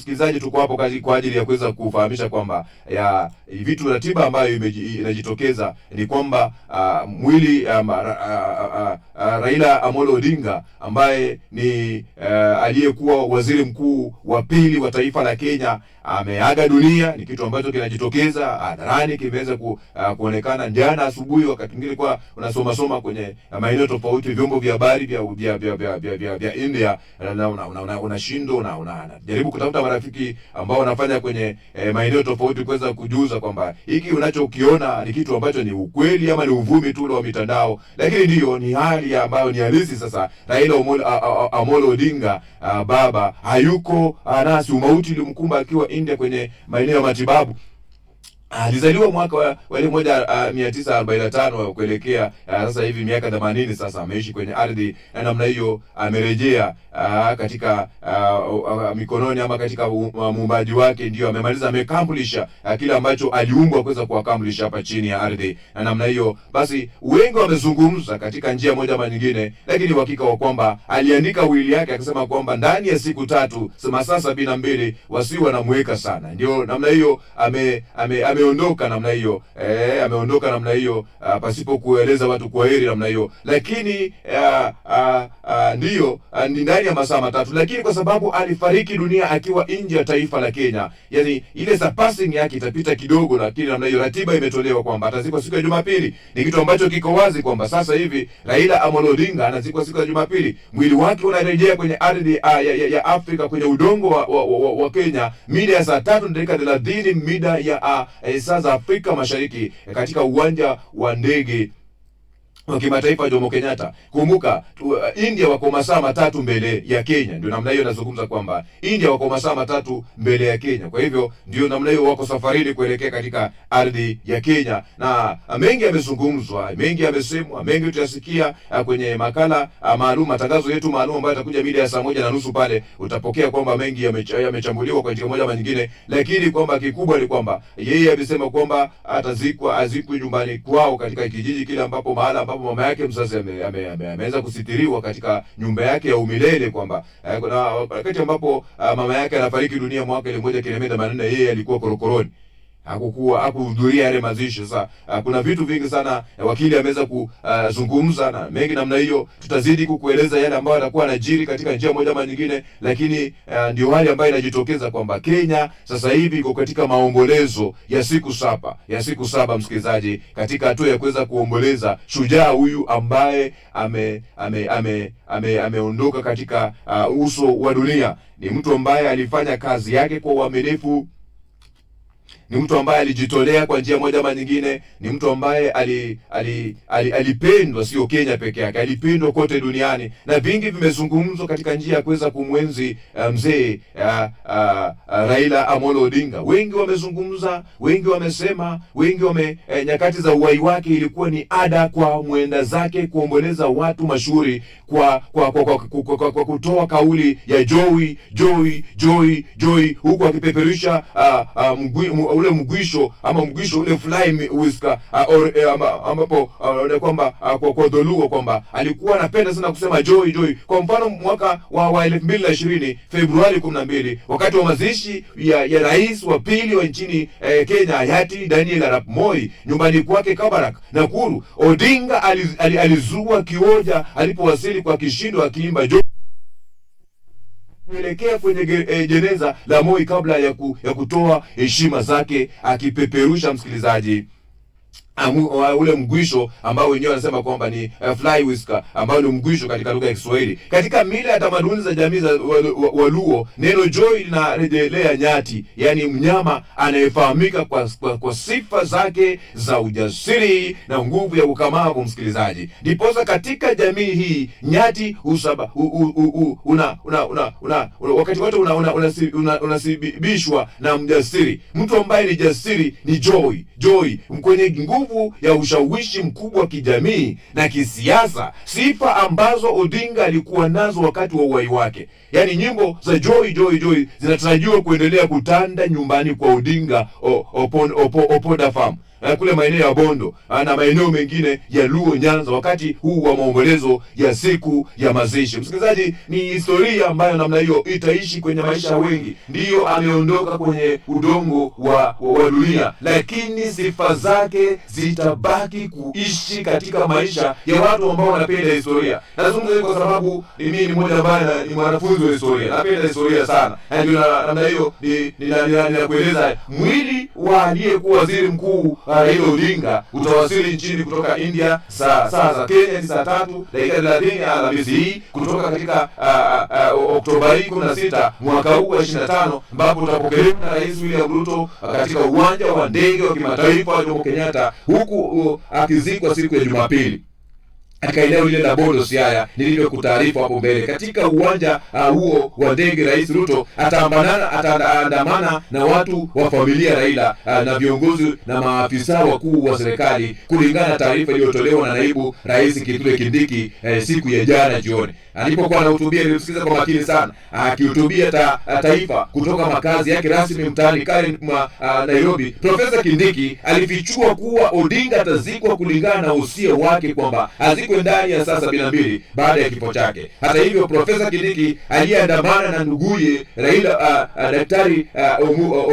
msikilizaji, tuko hapo kazi kwa ajili ya kuweza kufahamisha kwamba ya vitu ratiba ambayo inajitokeza ni kwamba mwili Raila Amolo Odinga ambaye ni aliyekuwa waziri mkuu wa pili wa taifa la Kenya ameaga dunia. Ni kitu ambacho kinajitokeza hadharani, kimeweza kuonekana jana asubuhi, wakati mwingine kwa unasoma kwenye maeneo tofauti, vyombo vya habari vya India, unashindwa unajaribu kutafuta marafiki ambao wanafanya kwenye maeneo tofauti kuweza kujuza kwamba hiki unachokiona ni kitu ambacho ni ukweli ama ni uvumi tu wa mitandao, lakini ndio ni hali ambayo ni halisi. Sasa Raila Amolo Odinga baba hayuko nasi, umauti ulimkumba akiwa India kwenye maeneo ya matibabu. Alizaliwa mwaka wa 1945 kuelekea sasa hivi miaka 80 sasa ameishi kwenye ardhi, na namna hiyo amerejea katika mikononi ama katika muumbaji wake, ndio amemaliza amekambulisha kile ambacho aliumbwa kuweza kuakambulisha hapa chini ya ardhi. Na namna hiyo basi wengi wamezungumza katika njia moja ama nyingine, lakini uhakika wa kwamba aliandika wili yake akasema kwamba ndani ya siku 3 masaa 72 wasiwe wanamweka sana. Ndio namna hiyo ameondoka namna hiyo, ameondoka namna hiyo pasipo kueleza watu kwaheri namna hiyo, lakini ndio ni ndani ya masaa 3, lakini kwa sababu alifariki dunia akiwa nje ya taifa la Kenya, yani ile surpassing yake itapita kidogo, lakini namna hiyo ratiba imetolewa kwamba atazikwa siku ya Jumapili. Ni kitu ambacho kiko wazi kwamba sasa hivi Raila Amolo Odinga anazikwa siku ya Jumapili. Mwili wake unarejea kwenye ardhi ya Afrika, kwenye udongo wa Kenya mida ya saa 3:30 mida ya saa za Afrika Mashariki, katika uwanja wa ndege wa kimataifa Jomo Kenyatta. Kumbuka India wako masaa 3 mbele ya Kenya. Ndio namna hiyo nazungumza kwamba India wako masaa 3 mbele ya Kenya. Kwa hivyo ndio namna hiyo wako safarini kuelekea katika ardhi ya Kenya, na mengi yamezungumzwa, mengi yamesemwa, mengi tutasikia kwenye makala maalum, matangazo yetu maalum ambayo yatakuja mida ya saa 1:30 pale. Utapokea kwamba mengi yamechambuliwa kwa njia moja ama nyingine, lakini kwamba kikubwa ni kwamba yeye amesema kwamba azikwe nyumbani kwao katika kijiji kile ambapo mahala ambapo mama yake mzazi ameweza kusitiriwa katika nyumba yake ya umilele, kwamba wakati ambapo mama yake anafariki dunia mwaka 1984 yeye alikuwa korokoroni, hakuhudhuria yale mazishi. Sasa kuna vitu vingi sana wakili ameweza kuzungumza na mengi namna hiyo. Tutazidi kukueleza yale ambayo yatakuwa yanajiri katika njia moja ama nyingine, lakini ndio hali ambayo inajitokeza kwamba Kenya sasa hivi iko katika maombolezo ya siku 7 msikilizaji, katika hatua ya kuweza kuomboleza shujaa huyu ambaye ameondoka katika uso wa dunia. Ni mtu ambaye alifanya kazi yake kwa uaminifu, ni mtu ambaye alijitolea kwa njia moja ama nyingine, ni mtu ambaye alipendwa sio Kenya peke yake, alipendwa kote duniani, na vingi vimezungumzwa katika njia ya kuweza kumwenzi mzee Raila Amolo Odinga. Wengi wamezungumza, wengi wamesema, wengi nyakati za uhai wake ilikuwa ni ada kwa mwenda zake kuomboleza watu mashuhuri kwa kutoa kauli ya joy, huku akipeperusha ule mgwisho ule fly whisker ambapo kwamba kwa Dholuo kwamba alikuwa anapenda sana kusema joy. Kwa mfano mwaka wa 2020 Februari 12, wakati wa mazishi ya rais wa pili wa nchini Kenya hayati Daniel Arap Moi nyumbani kwake Kabarak Nakuru, Odinga alizua kioja alipowasili kwa kishindo akiimba joy kuelekea kwenye jeneza la Moi kabla ya kutoa heshima zake, akipeperusha msikilizaji ule mgwisho ambao wenyewe wanasema kwamba ni fly whisker, ambao ni mgwisho katika lugha ya Kiswahili. Katika mila ya tamaduni za jamii za Waluo, neno joy linarejelea nyati, yani mnyama anayefahamika kwa sifa zake za ujasiri na nguvu ya ukamavu msikilizaji. Ndiposa katika jamii hii nyati wakati wote unasibishwa na mjasiri. Mtu ambaye ni jasiri ni joy kwenye nguvu ya ushawishi mkubwa wa kijamii na kisiasa, sifa ambazo Odinga alikuwa nazo wakati wa uhai wake. Yani nyimbo za joy zinatarajiwa kuendelea kutanda nyumbani kwa Odinga Opoda Farm. kule maeneo ya Bondo na maeneo mengine ya Luo Nyanza, wakati huu wa maombolezo ya siku ya mazishi. Msikilizaji, ni historia ambayo namna hiyo itaishi kwenye maisha wengi. Ndiyo ameondoka kwenye udongo wa dunia, lakini sifa zake zitabaki kuishi katika maisha ya watu ambao wanapenda historia. Nazungumza hivi kwa sababu mimi ni mmoja ambaye ni mwanafunzi wa historia. Napenda historia sana. Ndio namna hiyo ninakueleza mwili wa aliyekuwa waziri mkuu Raila Odinga utawasili nchini kutoka India saa za Kenya ni saa 3:30 Alhamisi hii, kutoka katika Oktoba 16 mwaka huu wa 25, ambapo utapokelewa na Rais William Ruto katika uwanja wa ndege wa kimataifa wa Jomo Kenyatta, huku akizikwa siku ya Jumapili katika eneo lile la Bondo Siaya nilivyokutaarifu hapo mbele. Katika uwanja huo wa ndege, Rais Ruto ataandamana na watu wa familia Raila na viongozi na maafisa wakuu wa serikali, kulingana na taarifa iliyotolewa na naibu rais Kithure Kindiki siku ya jana jioni. Alipokuwa anahutubia, nilimsikiza kwa makini sana akihutubia taifa kutoka makazi yake rasmi mtaani Karen Nairobi. Profesa Kindiki alifichua kuwa Odinga atazikwa kulingana na usia wake kwamba azikwe ndani ya saa 72 baada ya kifo chake. Hata hivyo, Profesa Kindiki aliyeandamana na nduguye Raila Daktari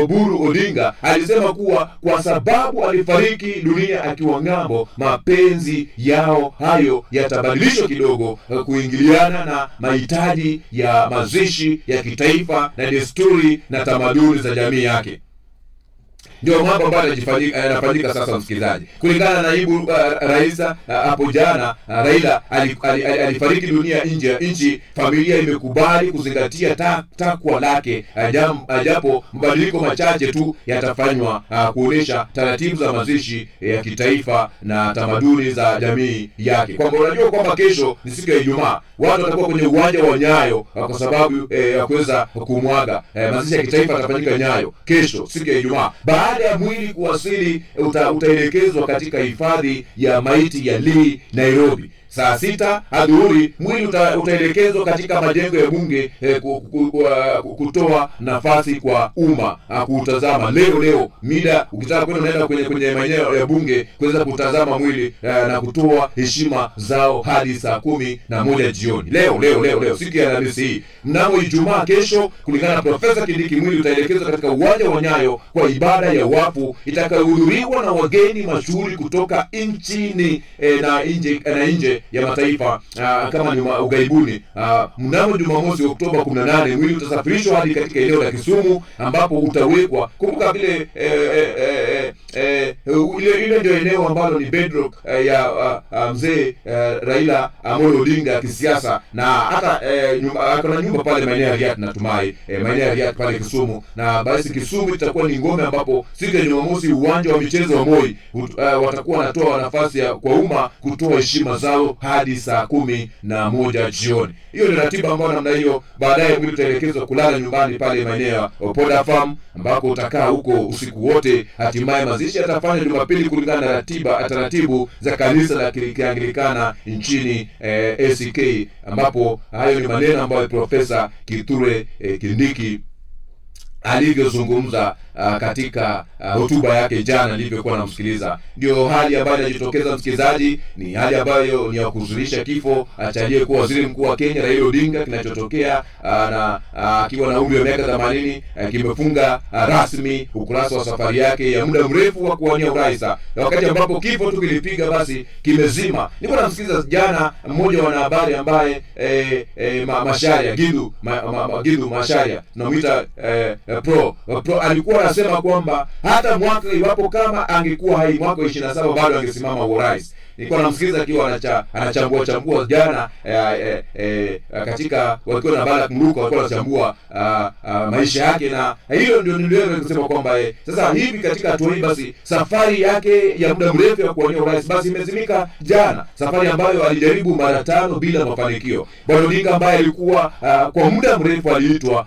Oburu Odinga alisema kuwa kwa sababu alifariki dunia akiwa ng'ambo, mapenzi yao hayo yatabadilishwa kidogo kuingiliana na mahitaji ya mazishi ya kitaifa na desturi na tamaduni za jamii yake. Ndio mambo ambayo yanafanyika sasa, msikilizaji. Kulingana na naibu rais hapo jana, Raila alifariki dunia nje ya nchi. Familia imekubali kuzingatia takwa lake, japo mabadiliko machache tu yatafanywa kuonesha taratibu za mazishi ya kitaifa na tamaduni za jamii yake. Kwamba unajua kwamba kesho ni siku ya Ijumaa, watu watakuwa kwenye uwanja wa Nyayo kwa sababu ya kuweza kumwaga. Mazishi ya kitaifa yatafanyika Nyayo kesho, siku ya Ijumaa. Baada ya mwili kuwasili, utaelekezwa katika hifadhi ya maiti ya Lee Nairobi. Saa 6 adhuhuri mwili utaelekezwa katika majengo ya bunge kutoa nafasi kwa umma kutazama. Leo mida ukitaka kwenda unaenda kwenye maeneo ya bunge kuweza kutazama mwili na kutoa heshima zao hadi saa 11 jioni. Leo siku ya Alhamisi hii. Mnamo Ijumaa kesho, kulingana na Profesa Kindiki, mwili utaelekezwa katika uwanja wa Nyayo kwa ibada ya wafu itakayohudhuriwa na wageni mashuhuri kutoka nchini na nje ya mataifa kama ni ugaibuni. Mnamo Jumamosi Oktoba 18 mwili utasafirishwa hadi katika eneo la Kisumu, ambapo utawekwa, kumbuka vile ile ndio eneo ambalo ni bedrock ya mzee Raila Amolo Odinga kisiasa, na hata kuna nyumba pale maeneo ya Riat, natumai maeneo ya Riat pale Kisumu. Na basi Kisumu itakuwa ni ngome ambapo siku ya Jumamosi uwanja wa michezo wa Moi watakuwa wanatoa nafasi kwa umma kutoa heshima zao hadi saa 11 jioni. Hiyo ni ratiba ambayo namna hiyo. Baadaye mwili utaelekezwa kulala nyumbani pale maeneo ya Opoda Farm, ambako utakaa huko usiku wote. Hatimaye mazishi yatafanywa Jumapili kulingana na taratibu za kanisa la Kianglikana nchini ACK, ambapo hayo ni maneno ambayo Profesa Kithure Kindiki alivyozungumza katika hotuba yake jana nilivyokuwa namsikiliza. Ndio hali ambayo inajitokeza, msikilizaji. Ni hali ambayo ni ya kuhuzunisha, kifo cha aliyekuwa waziri mkuu wa Kenya Raila Odinga kinachotokea na akiwa na umri wa miaka 80 kimefunga rasmi ukurasa wa safari yake ya muda mrefu wa kuwania urais. Wakati ambapo kifo tu kilipiga, basi kimezima. Nilikuwa namsikiliza jana mmoja wa wanahabari ambaye Macharia Gindu Macharia tunamuita pro alikuwa anasema kwamba hata mwaka iwapo kama angekuwa hai mwaka 27 bado angesimama urais. Nilikuwa namsikiliza akiwa anachambua jana katika wakiwa na Barack Muluka walikuwa wanachambua maisha yake, na hilo ndio niliweza kusema kwamba sasa hivi katika hatua hii basi safari yake ya muda mrefu ya kuwania urais basi imezimika jana, safari ambayo alijaribu mara 5 bila mafanikio. Bwana Odinga ambaye alikuwa kwa muda mrefu aliitwa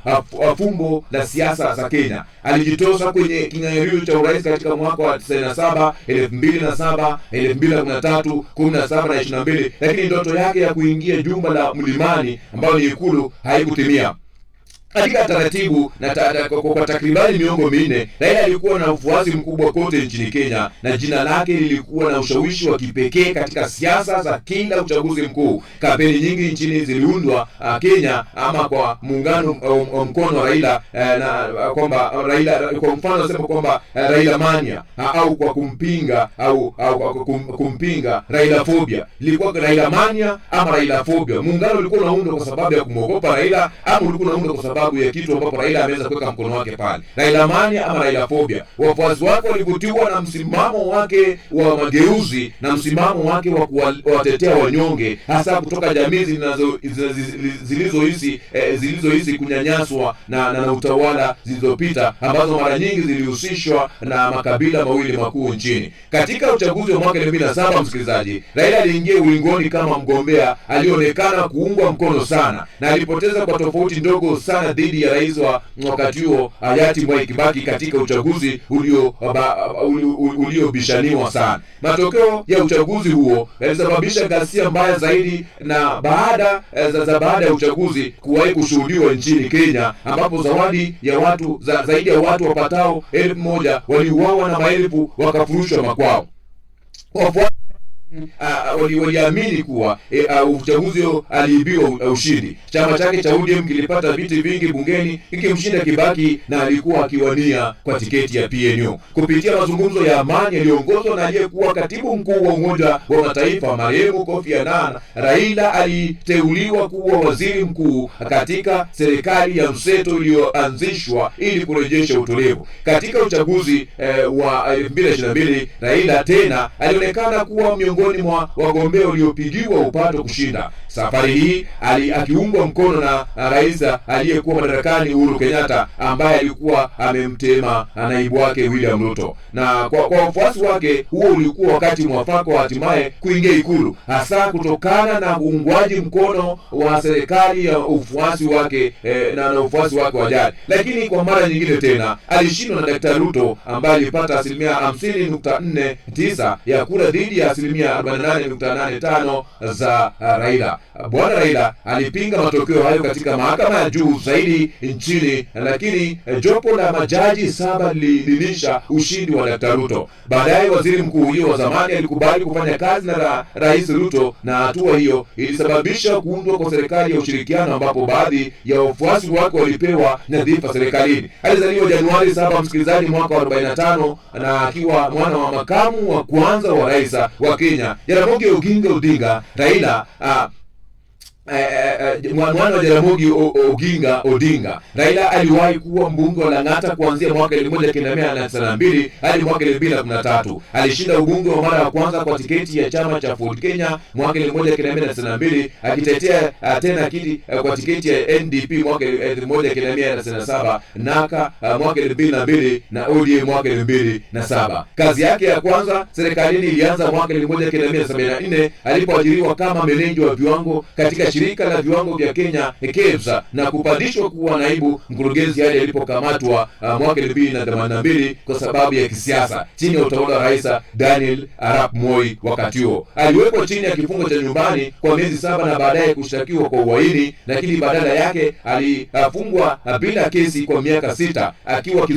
fumbo la siasa za Kenya, alijitosa kwenye kinyang'anyiro cha urais katika mwaka wa 97, 2007, 2013, 17 na 22, lakini ndoto yake ya kuingia jumba la Mlimani ambayo ni Ikulu haikutimia. Katika taratibu na kwa takribani miongo minne, Raila alikuwa na ufuasi mkubwa kote nchini Kenya, na jina lake lilikuwa na ushawishi wa kipekee katika siasa za kila uchaguzi mkuu. Kampeni nyingi nchini ziliundwa Kenya ama kwa muungano mkono wa Raila, na kwamba Raila, kwa mfano nasema kwamba Raila mania au kwa kumpinga au kumpinga Raila phobia. Ilikuwa Raila mania ama Raila phobia. Muungano ulikuwa unaundwa kwa sababu ya kumwogopa Raila, ama ulikuwa unaundwa kwa sababu ya kitu ambapo Raila ameweza kuweka mkono wake pale. Raila mania ama Raila phobia. Wafuasi wake walivutiwa na msimamo wake wa mageuzi na msimamo wake wa kuwatetea wanyonge, hasa kutoka jamii zilizohisi kunyanyaswa na utawala zilizopita, ambazo mara nyingi zilihusishwa na makabila mawili makuu nchini. Katika uchaguzi wa mwaka 2007, msikilizaji, Raila aliingia ulingoni kama mgombea alionekana kuungwa mkono sana, na alipoteza kwa tofauti ndogo sana dhidi ya rais wa wakati huo hayati Mwai Kibaki katika uchaguzi uliobishaniwa sana. Matokeo ya uchaguzi huo yalisababisha ghasia mbaya zaidi na baada ya uchaguzi kuwahi kushuhudiwa nchini Kenya, ambapo zaidi ya watu wapatao 1,000 waliuawa na maelfu wakafurushwa makwao. Waliamini kuwa uchaguzi aliibiwa ushindi. Chama chake cha ODM kilipata viti vingi bungeni ikimshinda Kibaki, na alikuwa akiwania kwa tiketi ya PNU. Kupitia mazungumzo ya amani yaliyoongozwa na aliyekuwa katibu mkuu wa Umoja wa Mataifa marehemu Kofi Annan, Raila aliteuliwa kuwa waziri mkuu katika serikali ya mseto iliyoanzishwa ili kurejesha utulivu. Katika uchaguzi wa 2022, Raila tena alionekana kuwa miongoni mwa wagombea waliopigiwa upato kushinda. Safari hii akiungwa mkono na rais aliyekuwa madarakani Uhuru Kenyatta, ambaye alikuwa amemtema naibu wake William Ruto. Na kwa wafuasi wake, huo ulikuwa wakati mwafaka wa hatimaye kuingia Ikulu, hasa kutokana na uungwaji mkono wa serikali ya ufuasi wake na ufuasi wake wa jadi. Lakini kwa mara nyingine tena alishindwa na Dr. Ruto, ambaye alipata 50.49 ya kura dhidi ya 48.85 za Raila. Bwana Raila alipinga matokeo hayo katika mahakama ya juu zaidi nchini, lakini jopo la majaji 7 lililisha ushindi wa Dr. Ruto. Baadaye waziri mkuu huyo wa zamani alikubali kufanya kazi na Rais Ruto, na hatua hiyo ilisababisha kuundwa kwa serikali ya ushirikiano, ambapo baadhi ya wafuasi wake walipewa nyadhifa serikalini. Alizaliwa Januari 7, msikilizaji, mwaka wa 45, na akiwa mwana wa makamu wa kwanza wa rais wa Kenya Jaramogi Oginga Odinga. Raila mwana wa Jaramogi Oginga Odinga. Raila aliwahi kuwa mbunge wa Lang'ata kuanzia mwaka 1992 hadi mwaka 2013. Alishinda ubunge wa mara ya kwanza kwa tiketi ya chama cha Ford Kenya mwaka 1992, akitetea tena kiti kwa tiketi ya NDP mwaka 1997, Naka mwaka 2002 na ODM mwaka 2007. Kazi yake ya kwanza serikalini ilianza mwaka 1974 alipoajiriwa kama meneja wa viwango katika shirika la viwango vya Kenya KEBS, na kupandishwa kuwa naibu mkurugenzi hadi alipokamatwa mwaka 2082 kwa sababu ya kisiasa chini ya utawala wa Rais Daniel Arap Moi. Wakati huo aliwekwa chini ya kifungo cha nyumbani kwa miezi 7 na baadaye kushtakiwa kwa uhaini, lakini badala yake alifungwa bila kesi kwa miaka 6 akiwa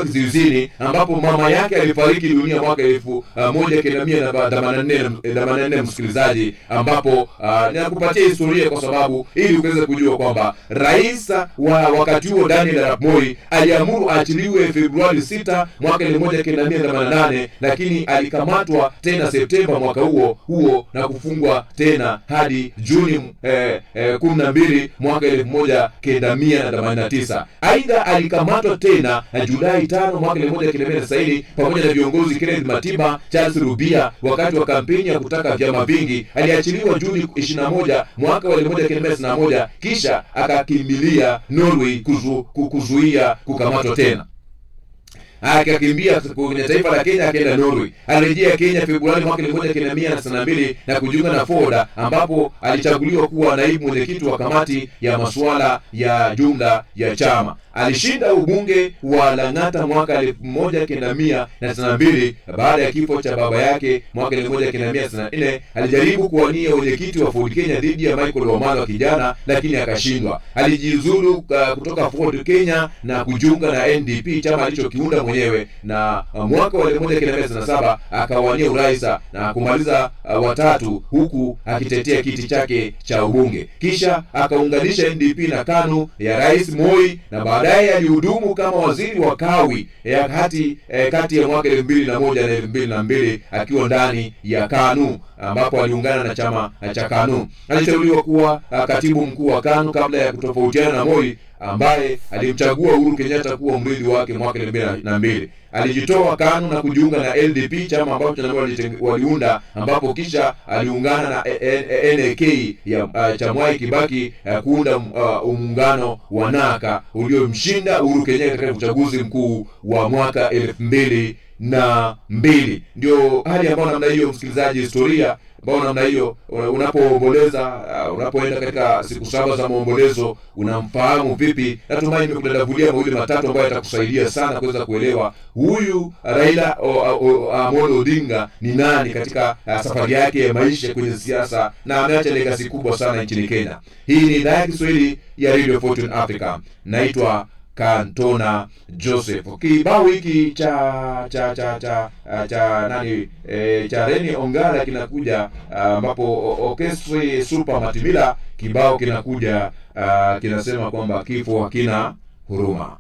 kizuizini, ambapo mama yake alifariki dunia mwaka 1984, msikilizaji, ambapo ninakupatia historia kwa sababu ili uweze kujua kwamba rais wa wakati huo Daniel Arap Moi aliamuru aachiliwe Februari 6 mwaka 1988, lakini alikamatwa tena Septemba mwaka huo na kufungwa tena hadi Juni 12 mwaka 1989. Aidha alikamatwa tena Julai 5 mwaka 1990 pamoja na viongozi Kenneth Matiba, Charles Rubia wakati wa kampeni ya kutaka vyama vingi. Aliachiliwa Juni 21 mwaka wa 1991, kisha akakimbilia Norway kuzuia kukamatwa tena. akakimbia kwenye taifa la Kenya akaenda Norway. Alirejea Kenya Februari mwaka 1992 na kujiunga na Ford, ambapo alichaguliwa kuwa naibu mwenyekiti wa kamati ya masuala ya jumla ya chama. Alishinda ubunge wa Lang'ata mwaka 1992 baada ya kifo cha baba yake mwaka 1994. Alijaribu kuwania wenyekiti wa Ford Kenya dhidi ya Michael Wamalwa kijana, lakini akashindwa. Alijiuzulu kutoka Ford Kenya na kujiunga na NDP, chama alichokiunda mwenyewe, na mwaka wa 1997 akawania urais na kumaliza watatu, huku akitetea kiti chake cha ubunge. Kisha akaunganisha NDP na KANU ya Rais Moi, na baadaye alihudumu kama waziri wa kawi kati ya mwaka 2001 na 2002 akiwa ndani ya KANU, ambapo aliungana na chama cha KANU. Aliteuliwa kuwa katibu mkuu wa KANU kabla ya kutofautiana na Moi, ambaye alimchagua Uhuru Kenyatta kuwa mrithi wake mwaka 2002. Alijitoa KANU na kujiunga na LDP, chama ambacho waliunda, ambapo kisha aliungana na NAK cha Mwai Kibaki kuunda muungano wa NAKA uliomshinda Uhuru Kenyatta katika uchaguzi mkuu wa mwaka 2002. Ndio hali ambayo namna hiyo, msikilizaji, historia ambao namna hiyo unapoomboleza, unapoenda katika siku 7 za maombolezo, unamfahamu vipi. Natumai nimekudadavulia mawili matatu ambayo yatakusaidia sana kuweza kuelewa huyu Raila Amolo Odinga ni nani katika safari yake ya maisha kwenye siasa, na ameacha legacy kubwa sana nchini Kenya. Hii ni idhaa ya Kiswahili ya Radio Fortune Africa. Naitwa Kantona Joseph. Kibao hiki cha Reni Ongala kinakuja, ambapo Orchestre Super Matimila, kibao kinakuja kinasema kwamba kifo hakina huruma.